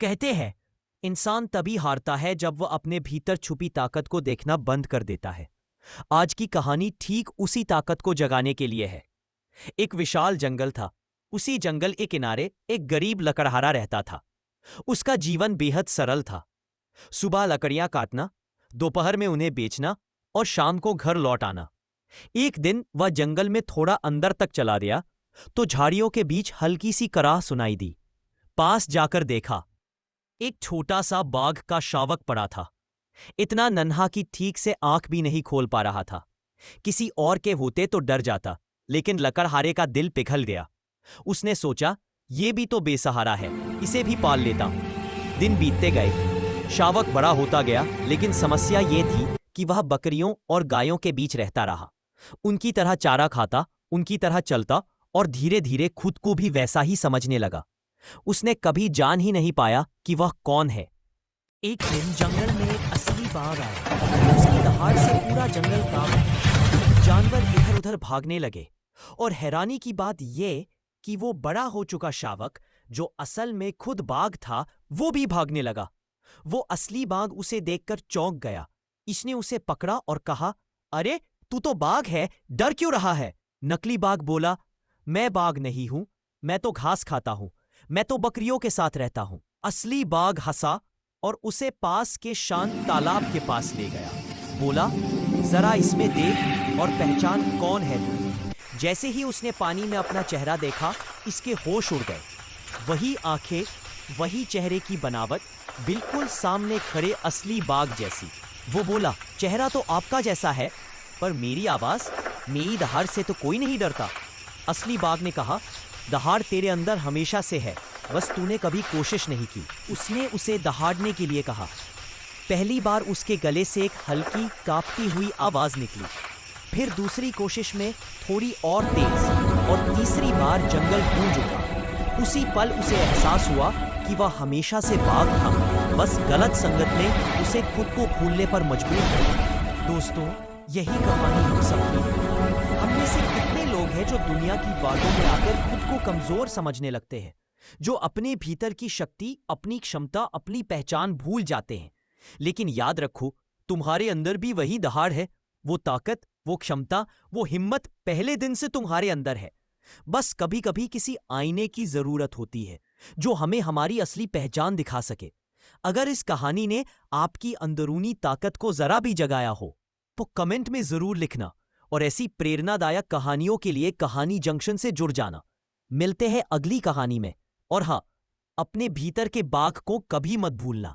कहते हैं इंसान तभी हारता है जब वह अपने भीतर छुपी ताकत को देखना बंद कर देता है। आज की कहानी ठीक उसी ताकत को जगाने के लिए है। एक विशाल जंगल था। उसी जंगल के किनारे एक गरीब लकड़हारा रहता था। उसका जीवन बेहद सरल था। सुबह लकड़ियां काटना, दोपहर में उन्हें बेचना और शाम को घर लौट आना। एक दिन वह जंगल में थोड़ा अंदर तक चला गया तो झाड़ियों के बीच हल्की सी कराह सुनाई दी। पास जाकर देखा, एक छोटा सा बाघ का शावक पड़ा था। इतना नन्हा कि ठीक से आंख भी नहीं खोल पा रहा था। किसी और के होते तो डर जाता, लेकिन लकड़हारे का दिल पिघल गया। उसने सोचा, ये भी तो बेसहारा है, इसे भी पाल लेता हूं। दिन बीतते गए, शावक बड़ा होता गया, लेकिन समस्या ये थी कि वह बकरियों और गायों के बीच रहता रहा। उनकी तरह चारा खाता, उनकी तरह चलता और धीरे धीरे खुद को भी वैसा ही समझने लगा। उसने कभी जान ही नहीं पाया कि वह कौन है। एक दिन जंगल में एक असली बाघ आया। उसकी दहाड़ से पूरा जंगल कांप उठा। जानवर इधर उधर भागने लगे और हैरानी की बात यह कि वो बड़ा हो चुका शावक, जो असल में खुद बाघ था, वो भी भागने लगा। वो असली बाघ उसे देखकर चौंक गया। इसने उसे पकड़ा और कहा, अरे तू तो बाघ है, डर क्यों रहा है? नकली बाघ बोला, मैं बाघ नहीं हूं, मैं तो घास खाता हूं, मैं तो बकरियों के साथ रहता हूं। असली बाघ हंसा और उसे पास के शांत तालाब के पास ले गया। बोला, जरा इसमें देख और पहचान कौन है तू। जैसे ही उसने पानी में अपना चेहरा देखा, इसके होश उड़ गए। वही आंखें, वही चेहरे की बनावट, बिल्कुल सामने खड़े असली बाघ जैसी। वो बोला, चेहरा तो आपका जैसा है, पर मेरी आवाज, मेरी दहाड़ से तो कोई नहीं डरता। असली बाघ ने कहा, दहाड़ तेरे अंदर हमेशा से है, बस तूने कभी कोशिश नहीं की। उसने उसे दहाड़ने के लिए कहा। पहली बार उसके गले से एक हल्की कांपती हुई आवाज निकली। फिर दूसरी कोशिश में थोड़ी और तेज, और तीसरी बार जंगल गूंज उठा। उसी पल उसे एहसास हुआ कि वह हमेशा से बाघ था, बस गलत संगत ने उसे खुद को भूलने पर मजबूर किया। दोस्तों, यही कहानी हम सबकी है। हम में से कितने लोग हैं जो दुनिया की बातों में आकर खुद को कमजोर समझने लगते हैं, जो अपने भीतर की शक्ति, अपनी क्षमता, अपनी पहचान भूल जाते हैं। लेकिन याद रखो, तुम्हारे अंदर भी वही दहाड़ है। वो ताकत, वो क्षमता, वो हिम्मत पहले दिन से तुम्हारे अंदर है। बस कभी कभी किसी आईने की जरूरत होती है जो हमें हमारी असली पहचान दिखा सके। अगर इस कहानी ने आपकी अंदरूनी ताकत को जरा भी जगाया हो तो कमेंट में जरूर लिखना, और ऐसी प्रेरणादायक कहानियों के लिए कहानी जंक्शन से जुड़ जाना। मिलते हैं अगली कहानी में। और हाँ, अपने भीतर के बाघ को कभी मत भूलना।